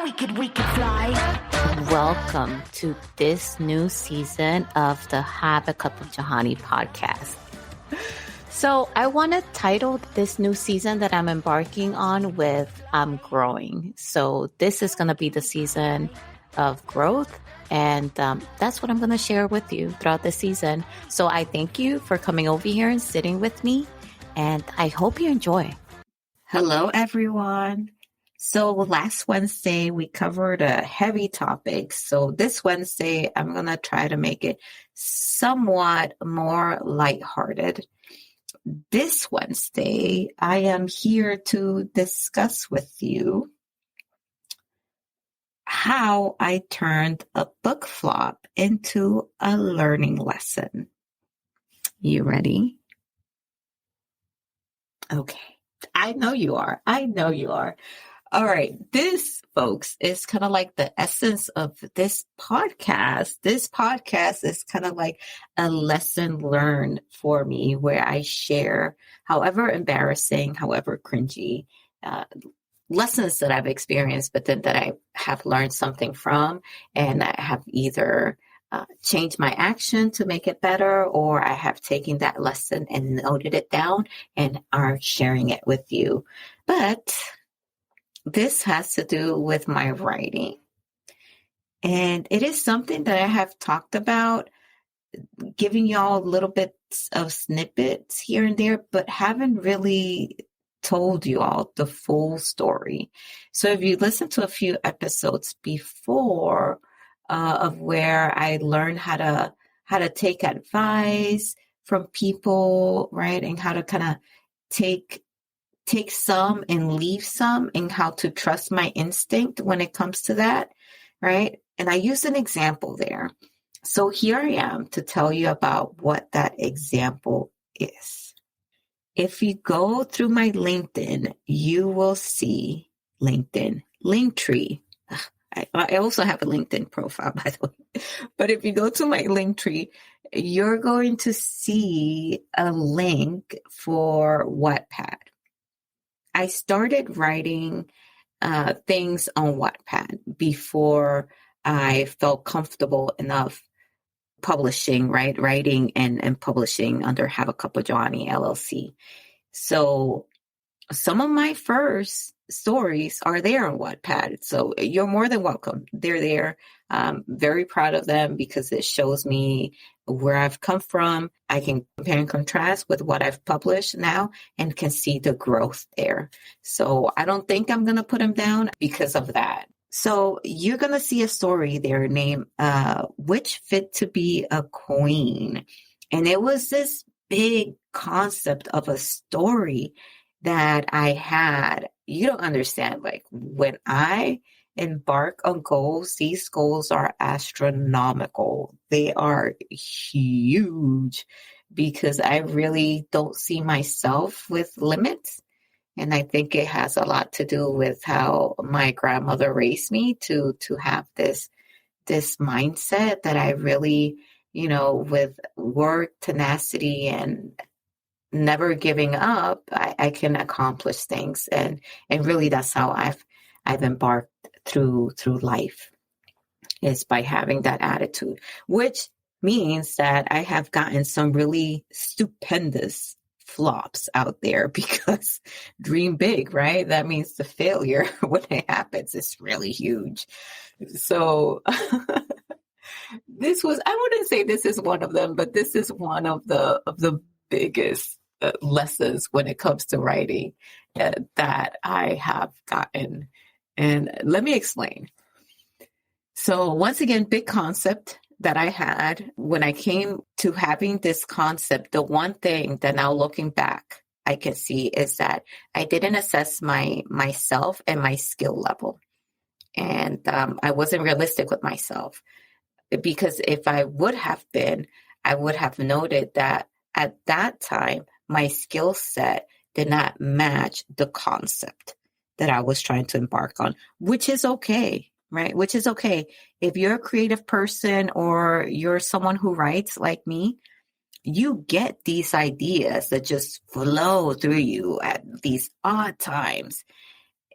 we could fly. Welcome to this new season of the Have a Cup of Jahani podcast. So I want to title this new season that I'm embarking on with I'm Growing. So this is going to be the season of growth. And that's what I'm going to share with you throughout the season. So I thank you for coming over here and sitting with me. And I hope you enjoy. Hello, everyone. So last Wednesday, we covered a heavy topic. So this Wednesday, I'm going to try to make it somewhat more lighthearted. This Wednesday, I am here to discuss with you how I turned a book flop into a learning lesson. You ready? Okay. I know you are. All right. This, folks, is kind of like the essence of this podcast. This podcast is kind of like a lesson learned for me where I share, however embarrassing, however cringy, lessons that I've experienced, but then that I have learned something from, and I have either changed my action to make it better, or I have taken that lesson and noted it down and are sharing it with you. But this has to do with my writing. And it is something that I have talked about, giving y'all little bits of snippets here and there, but haven't really told you all the full story. So if you listen to a few episodes before of where I learned how to take advice from people, right? And how to kind of take some and leave some, and how to trust my instinct when it comes to that, right? And I use an example there. So here I am to tell you about what that example is. If you go through my LinkedIn, you will see LinkedIn Linktree. I also have a LinkedIn profile, by the way. But if you go to my Linktree, you're going to see a link for Wattpad. I started writing things on Wattpad before I felt comfortable enough publishing, right? Writing and publishing under Have a Cup of Johnny LLC. So some of my first stories are there on Wattpad. So you're more than welcome. They're there. I'm very proud of them because it shows me where I've come from. I can compare and contrast with what I've published now and can see the growth there. So I don't think I'm going to put them down because of that. So you're going to see a story there named Which Fit to Be a Queen. And it was this big concept of a story that I had. You don't understand, like when I embark on goals, these goals are astronomical. They are huge because I really don't see myself with limits. And I think it has a lot to do with how my grandmother raised me to have this mindset that I really, with work, tenacity, and never giving up, I can accomplish things. And really that's how I've embarked through life, is by having that attitude, which means that I have gotten some really stupendous flops out there, because dream big, right? That means the failure when it happens is really huge. So I wouldn't say this is one of them, but this is one of the biggest lessons when it comes to writing that I have gotten. And let me explain. So once again, big concept that I had when I came to having this concept. The one thing that now looking back, I can see is that I didn't assess myself and my skill level. And I wasn't realistic with myself, because if I would have been, I would have noted that at that time, my skill set did not match the concept that I was trying to embark on, which is okay, right? Which is okay. If you're a creative person or you're someone who writes like me, you get these ideas that just flow through you at these odd times.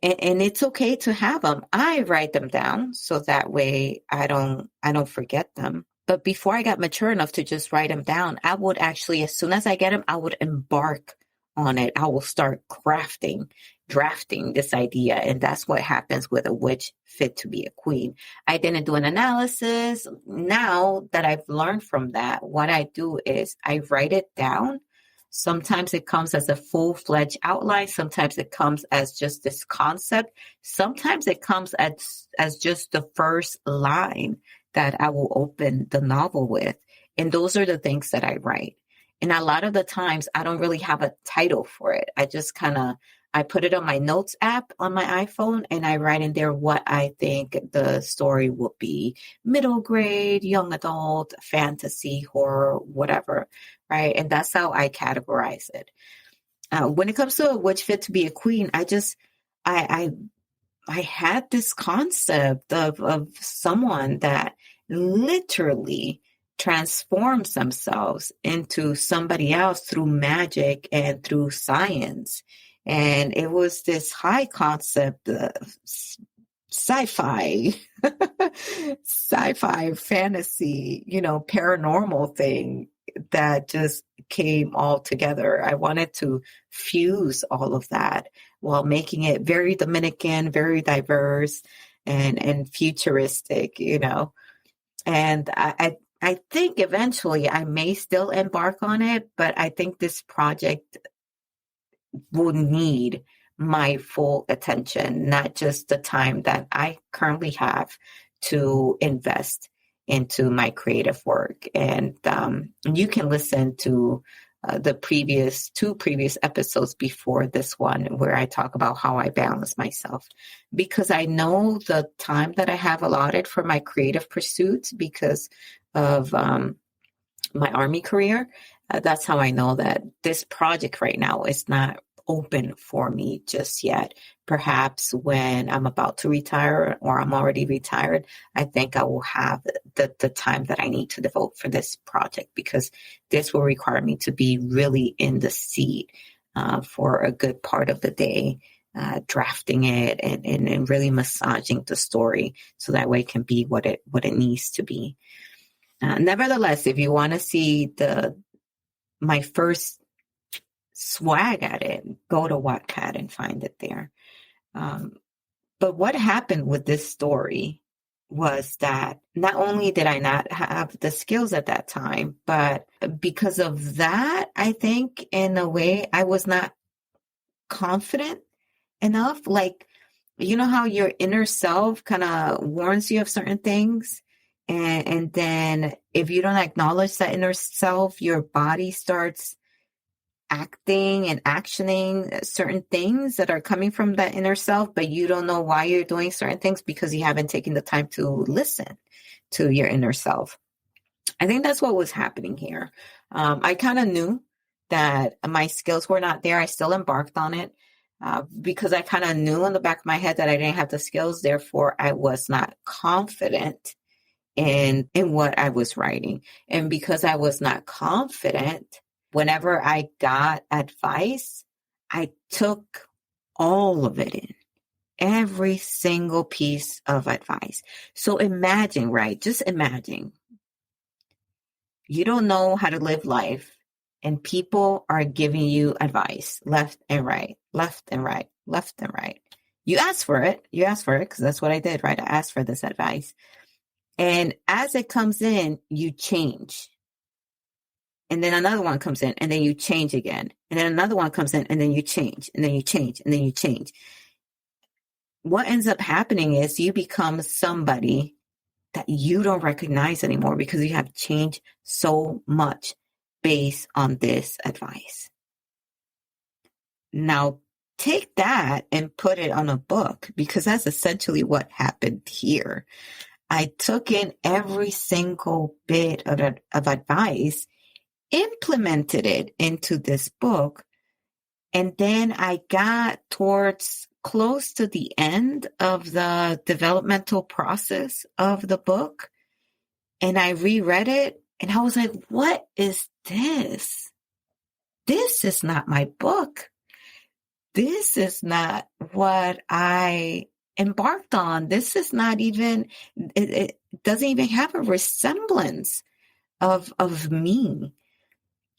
And it's okay to have them. I write them down so that way I don't forget them. But before I got mature enough to just write them down, I would actually, as soon as I get them, I would embark on it. I will start drafting this idea. And that's what happens with a witch fit to be a queen. I didn't do an analysis. Now that I've learned from that, what I do is I write it down. Sometimes it comes as a full-fledged outline. Sometimes it comes as just this concept. Sometimes it comes as just the first line that I will open the novel with. And those are the things that I write. And a lot of the times I don't really have a title for it. I just I put it on my notes app on my iPhone and I write in there what I think the story will be. Middle grade, young adult, fantasy, horror, whatever, right? And that's how I categorize it. When it comes to a witch fit to be a queen, I had this concept of someone that literally transforms themselves into somebody else through magic and through science. And it was this high concept of sci-fi, sci-fi fantasy, paranormal thing that just came all together. I wanted to fuse all of that while making it very Dominican, very diverse and futuristic, And I think eventually I may still embark on it, but I think this project will need my full attention, not just the time that I currently have to invest into my creative work. And you can listen to the two previous episodes before this one where I talk about how I balance myself, because I know the time that I have allotted for my creative pursuits because of my Army career. That's how I know that this project right now is not open for me just yet. Perhaps when I'm about to retire or I'm already retired, I think I will have the time that I need to devote for this project, because this will require me to be really in the seat for a good part of the day, drafting it and really massaging the story so that way it can be what it needs to be. Nevertheless, if you want to see my first swag at it, go to Wattpad and find it there. But what happened with this story was that not only did I not have the skills at that time, but because of that, I think in a way I was not confident enough. Like, you know how your inner self kind of warns you of certain things? And then if you don't acknowledge that inner self, your body starts acting and actioning certain things that are coming from that inner self, but you don't know why you're doing certain things because you haven't taken the time to listen to your inner self. I think that's what was happening here. I kind of knew that my skills were not there. I still embarked on it because I kind of knew in the back of my head that I didn't have the skills. Therefore, I was not confident in what I was writing. And because I was not confident, whenever I got advice, I took all of it in, every single piece of advice. So imagine, right? Just imagine. You don't know how to live life, and people are giving you advice left and right, left and right, left and right. You ask for it because that's what I did, right? I asked for this advice. And as it comes in, you change. And then another one comes in, and then you change again. And then another one comes in, and then you change, and then you change, and then you change. What ends up happening is you become somebody that you don't recognize anymore because you have changed so much based on this advice. Now, take that and put it on a book, because that's essentially what happened here. I took in every single bit of advice, implemented it into this book, and then I got towards close to the end of the developmental process of the book, and I reread it, and I was like, what is this? This is not my book. this is not what I embarked on. This is not even, it doesn't even have a resemblance of me.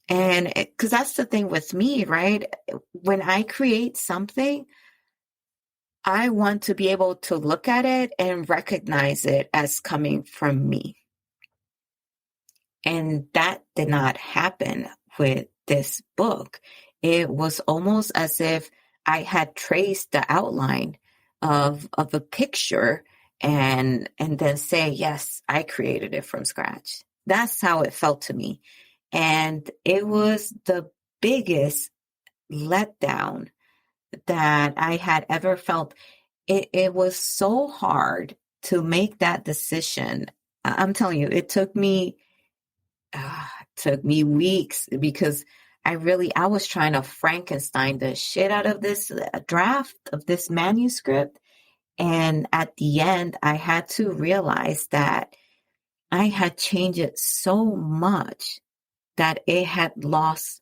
And because that's the thing with me, right? When I create something, I want to be able to look at it and recognize it as coming from me. And that did not happen with this book. It was almost as if I had traced the outline of a picture and then say, yes, I created it from scratch. That's how it felt to me. And it was the biggest letdown that I had ever felt. It was so hard to make that decision. I'm telling you, it took me weeks because I was trying to Frankenstein the shit out of this draft of this manuscript. And at the end, I had to realize that I had changed it so much that it had lost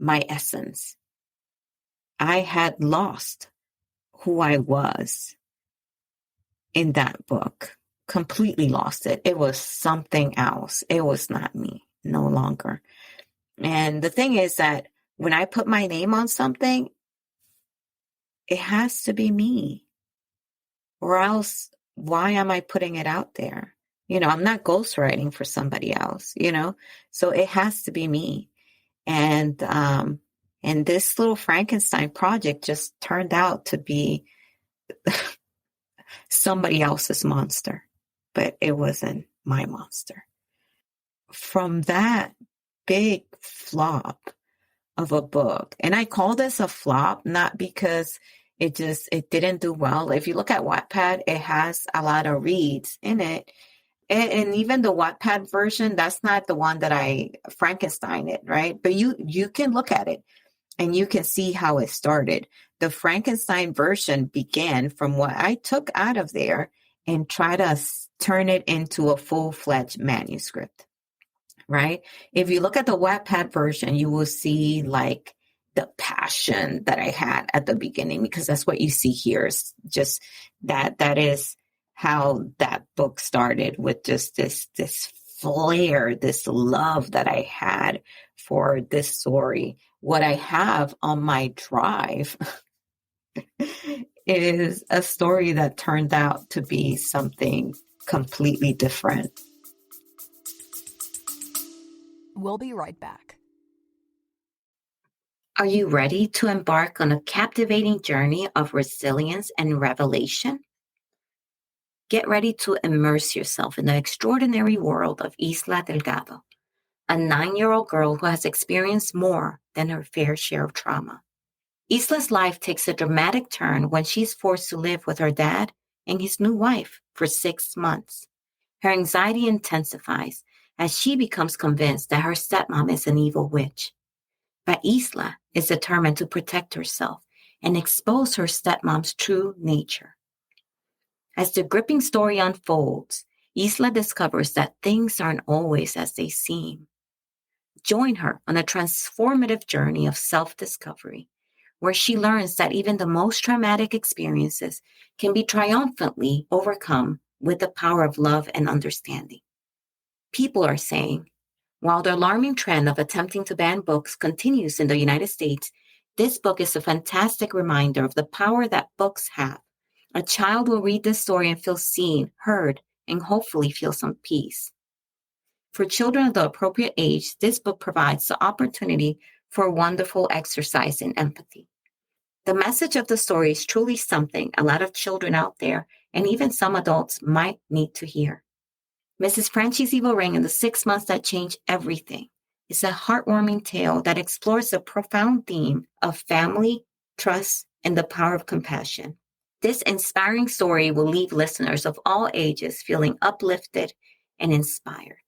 my essence. I had lost who I was in that book, completely lost it. It was something else. It was not me, no longer. And the thing is that when I put my name on something, it has to be me, or else why am I putting it out there? I'm not ghostwriting for somebody else, so it has to be me. And this little Frankenstein project just turned out to be somebody else's monster, but it wasn't my monster. From that big flop of a book, and I call this a flop not because it didn't do well. If you look at Wattpad, it has a lot of reads in it. And even the Wattpad version, that's not the one that I Frankenstein it, right? But you can look at it and you can see how it started. The Frankenstein version began from what I took out of there and try to turn it into a full-fledged manuscript, right? If you look at the Wattpad version, you will see like the passion that I had at the beginning, because that's what you see here. Is just that is how that book started, with just this flair, this love that I had for this story. What I have on my drive is a story that turned out to be something completely different. We'll be right back. Are you ready to embark on a captivating journey of resilience and revelation? Get ready to immerse yourself in the extraordinary world of Isla Delgado, a 9-year-old girl who has experienced more than her fair share of trauma. Isla's life takes a dramatic turn when she's forced to live with her dad and his new wife for 6 months. Her anxiety intensifies as she becomes convinced that her stepmom is an evil witch. But Isla is determined to protect herself and expose her stepmom's true nature. As the gripping story unfolds, Isla discovers that things aren't always as they seem. Join her on a transformative journey of self-discovery, where she learns that even the most traumatic experiences can be triumphantly overcome with the power of love and understanding. People are saying, while the alarming trend of attempting to ban books continues in the United States, this book is a fantastic reminder of the power that books have. A child will read this story and feel seen, heard, and hopefully feel some peace. For children of the appropriate age, this book provides the opportunity for a wonderful exercise in empathy. The message of the story is truly something a lot of children out there, and even some adults, might need to hear. Mrs. Franchys Evil Ring and the 6 Months That Changed Everything is a heartwarming tale that explores the profound theme of family, trust, and the power of compassion. This inspiring story will leave listeners of all ages feeling uplifted and inspired.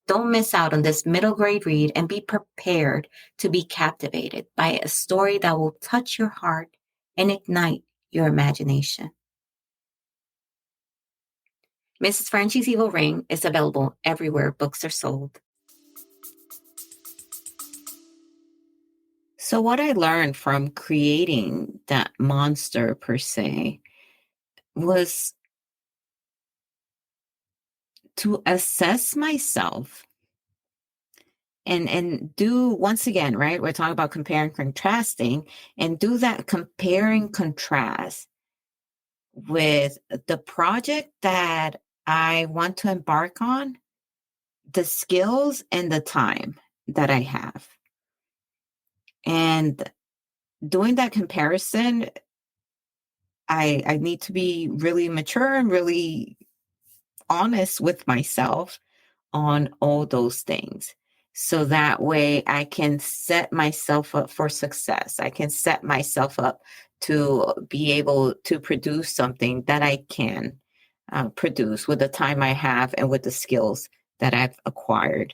Don't miss out on this middle grade read and be prepared to be captivated by a story that will touch your heart and ignite your imagination. Mrs. Franchys Evil Ring is available everywhere books are sold. So what I learned from creating that monster per se was to assess myself and do, once again, right? We're talking about comparing, contrasting, and do that comparing contrast with the project that I want to embark on, the skills and the time that I have. And doing that comparison, I need to be really mature and really honest with myself on all those things. So that way I can set myself up for success. I can set myself up to be able to produce something that I can produce with the time I have and with the skills that I've acquired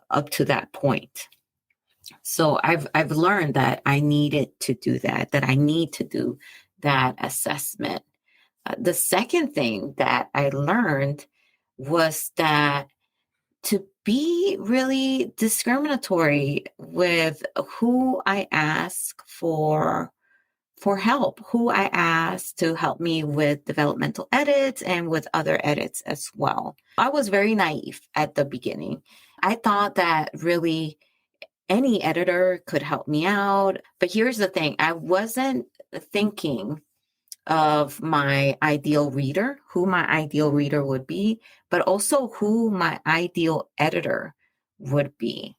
up to that point. So I've learned that I needed to do that, that I need to do that assessment. The second thing that I learned was that to be really discriminatory with who I ask for help, who I ask to help me with developmental edits and with other edits as well. I was very naive at the beginning. I thought that really any editor could help me out. But here's the thing, I wasn't thinking of my ideal reader, who my ideal reader would be, but also who my ideal editor would be.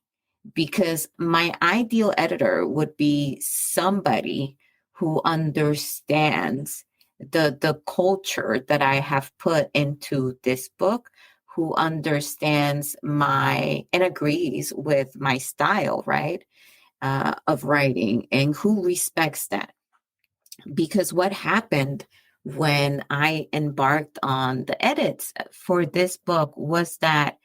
Because my ideal editor would be somebody who understands the culture that I have put into this book, who understands my and agrees with my style, right, of writing, and who respects that. Because what happened when I embarked on the edits for this book was that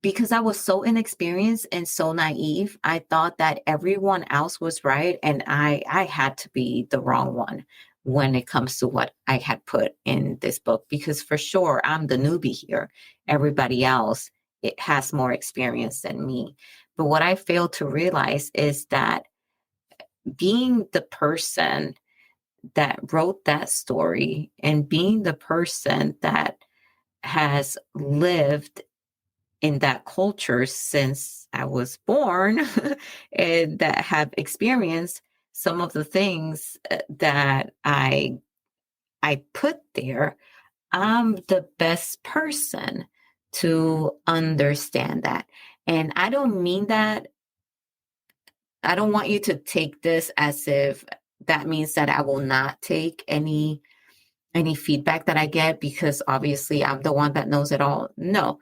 because I was so inexperienced and so naive, I thought that everyone else was right and I had to be the wrong one when it comes to what I had put in this book. Because for sure, I'm the newbie here. Everybody else, it has more experience than me. But what I failed to realize is that being the person that wrote that story and being the person that has lived in that culture since I was born and that have experienced some of the things that I put there, I'm the best person to understand that. And I don't mean that, I don't want you to take this as if that means that I will not take any feedback that I get because obviously I'm the one that knows it all. No,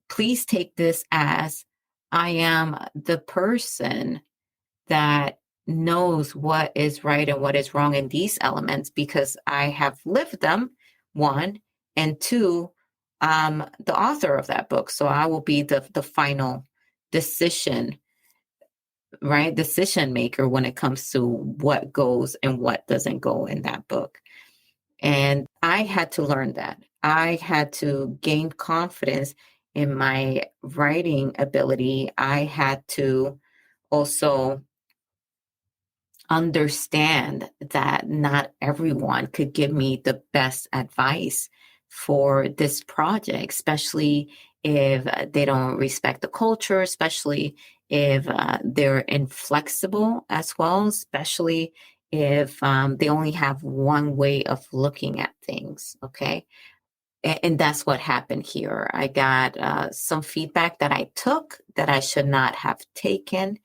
please take this as I am the person that knows what is right and what is wrong in these elements because I have lived them, one, and two, the author of that book. So I will be the final decision, right? Decision maker when it comes to what goes and what doesn't go in that book. And I had to learn that. I had to gain confidence in my writing ability. I had to also understand that not everyone could give me the best advice for this project, especially if they don't respect the culture, especially if they're inflexible as well, especially if they only have one way of looking at things. Okay. And that's what happened here. I got some feedback that I took that I should not have taken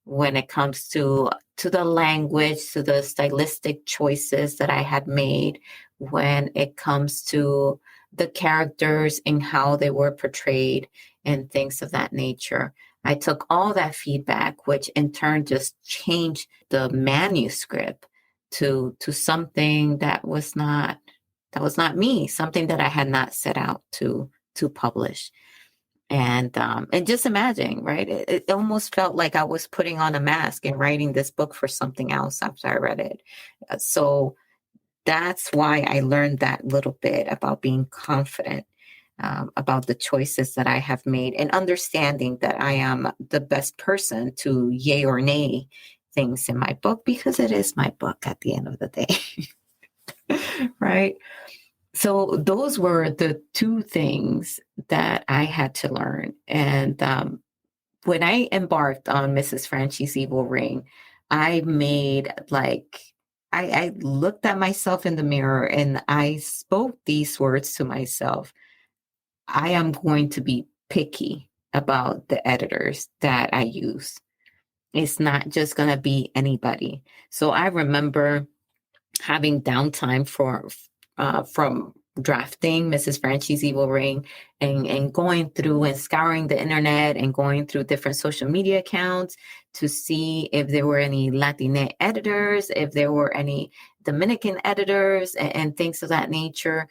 when it comes to the language, to the stylistic choices that I had made, when it comes to the characters and how they were portrayed and things of that nature. I took all that feedback, which in turn just changed the manuscript to something that was not me, something that I had not set out to publish. And just imagine, right? It almost felt like I was putting on a mask and writing this book for something else after I read it. So that's why I learned that little bit about being confident about the choices that I have made and understanding that I am the best person to yay or nay things in my book because it is my book at the end of the day. Right? So those were the two things that I had to learn. And when I embarked on Mrs. Franchys Evil Ring, I made like, I looked at myself in the mirror and I spoke these words to myself. I am going to be picky about the editors that I use. It's not just going to be anybody. So I remember having downtime from drafting Mrs. Franchys Evil Ring and going through and scouring the internet and going through different social media accounts to see if there were any Latina editors, if there were any Dominican editors and things of that nature.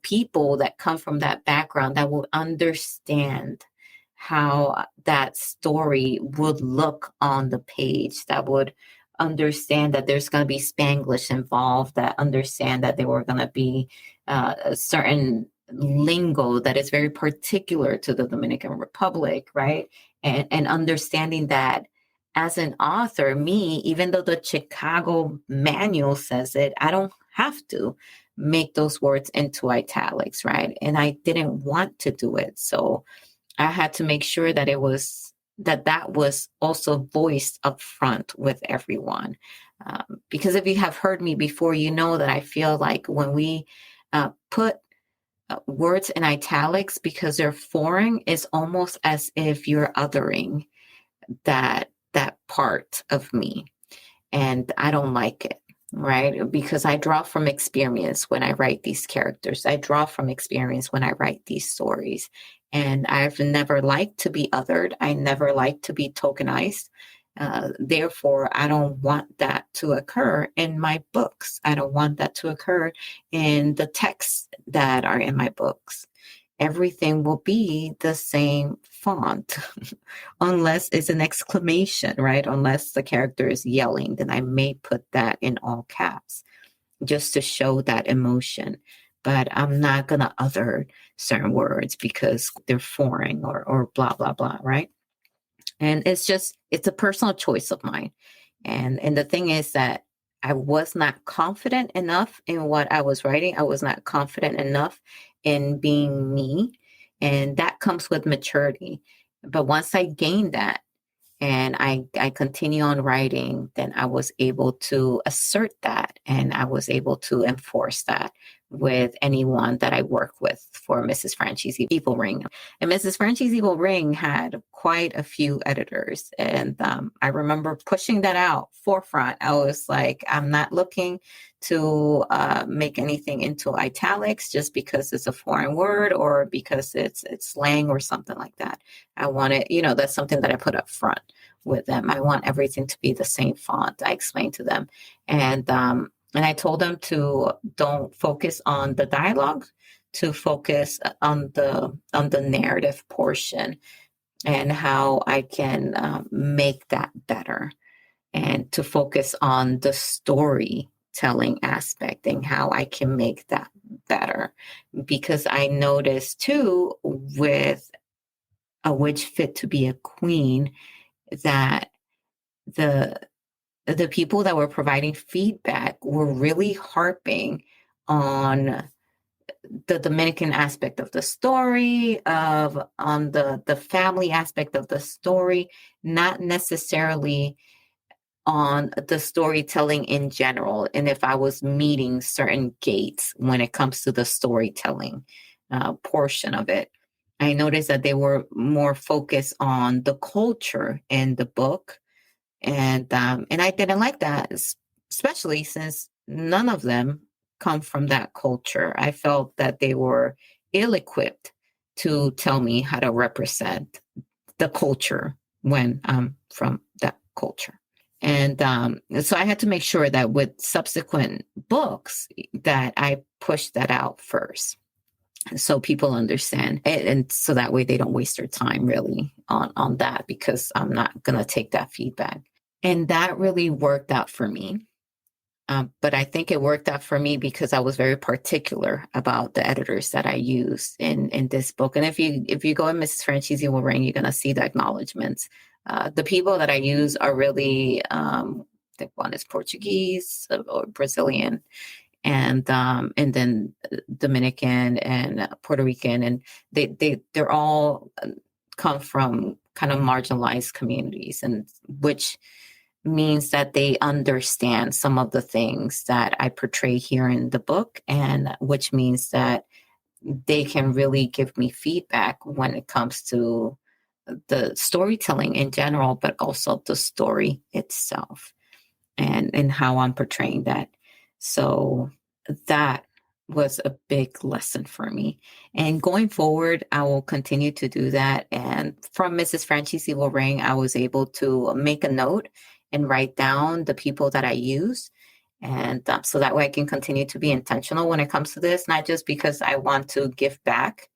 People that come from that background that will understand how that story would look on the page, that would understand that there's going to be Spanglish involved, that understand that there were going to be a certain lingo that is very particular to the Dominican Republic, right? And understanding that as an author, me, even though the Chicago manual says it, I don't have to make those words into italics, right? And I didn't want to do it. So I had to make sure that that was also voiced up front with everyone. Because if you have heard me before, you know that I feel like when we put words in italics because they're foreign, it's almost as if you're othering that part of me. And I don't like it, right? Because I draw from experience when I write these characters. I draw from experience when I write these stories. And I've never liked to be othered. I never liked to be tokenized. Therefore, I don't want that to occur in my books. I don't want that to occur in the texts that are in my books. Everything will be the same font, unless it's an exclamation, right? Unless the character is yelling, then I may put that in all caps just to show that emotion. But I'm not going to other certain words because they're foreign or blah, blah, blah, right? And it's a personal choice of mine. And the thing is that I was not confident enough in what I was writing. I was not confident enough in being me. And that comes with maturity. But once I gained that and I continue on writing, then I was able to assert that and I was able to enforce that with anyone that I work with for Mrs. Franchys Evil Ring. And Mrs. Franchys Evil Ring had quite a few editors. And I remember pushing that out forefront. I was like, I'm not looking to make anything into italics just because it's a foreign word or because it's slang or something like that. I want it, that's something that I put up front with them. I want everything to be the same font. I explained to them. And I told them to don't focus on the dialogue, to focus on the narrative portion and how I can make that better, and to focus on the storytelling aspect and how I can make that better. Because I noticed too with A Witch Fit to Be a Queen that the people that were providing feedback were really harping on the Dominican aspect of the story, on the family aspect of the story, not necessarily on the storytelling in general. And if I was meeting certain gates when it comes to the storytelling portion of it, I noticed that they were more focused on the culture in the book. And I didn't like that, especially since none of them come from that culture. I felt that they were ill-equipped to tell me how to represent the culture when I'm from that culture. And so I had to make sure that with subsequent books that I push that out first, so people understand, and so that way they don't waste their time really on that, because I'm not going to take that feedback. And that really worked out for me. But I think it worked out for me because I was very particular about the editors that I used in this book. And if you go in Mrs. Franchys Evil Ring, you're going to see the acknowledgments The people that I use are really, I think one is Portuguese or Brazilian, and then Dominican and Puerto Rican, and they're all come from kind of marginalized communities, and which means that they understand some of the things that I portray here in the book, and which means that they can really give me feedback when it comes to the storytelling in general, but also the story itself and how I'm portraying that. So that was a big lesson for me. And going forward, I will continue to do that. And from Mrs. Franchys Evil Ring, I was able to make a note and write down the people that I use. And so that way I can continue to be intentional when it comes to this, not just because I want to give back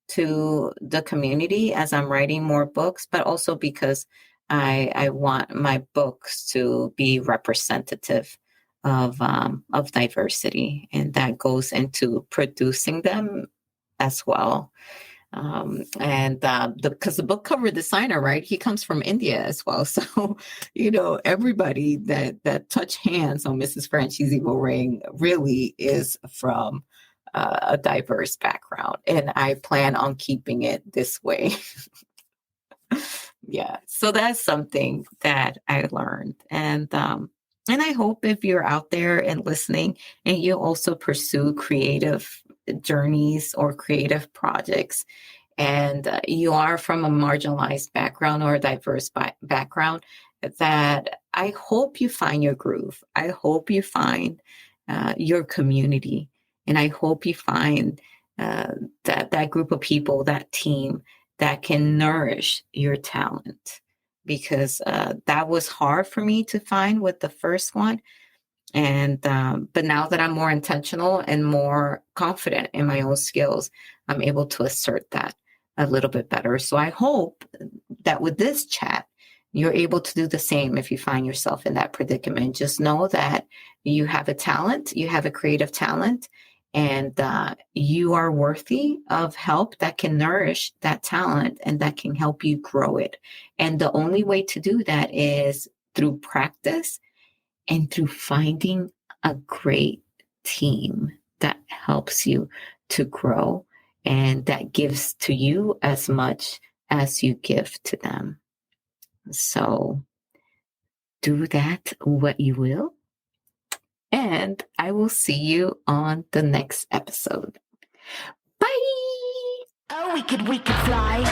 to the community as I'm writing more books, but also because I want my books to be representative of diversity, and that goes into producing them as well. And because the book cover designer, right, he comes from India as well. So, everybody that touch hands on Mrs. Franchys Evil Ring really is from a diverse background, and I plan on keeping it this way. Yeah, so that's something that I learned, and I hope if you're out there and listening, and you also pursue creative journeys or creative projects, and you are from a marginalized background or a diverse background, that I hope you find your groove. I hope you find your community, and I hope you find that group of people, that team that can nourish your talent, because that was hard for me to find with the first one. And but now that I'm more intentional and more confident in my own skills, I'm able to assert that a little bit better. So I hope that with this chat, you're able to do the same if you find yourself in that predicament. Just know that you have a talent, you have a creative talent, and you are worthy of help that can nourish that talent and that can help you grow it. And the only way to do that is through practice and through finding a great team that helps you to grow and that gives to you as much as you give to them. So do that what you will. And I will see you on the next episode. Bye. Oh, we could fly.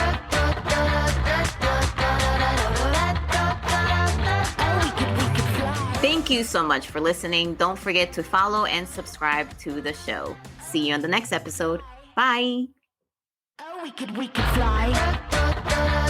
Thank you so much for listening. Don't forget to follow and subscribe to the show. See you on the next episode. Bye. Oh, we could fly.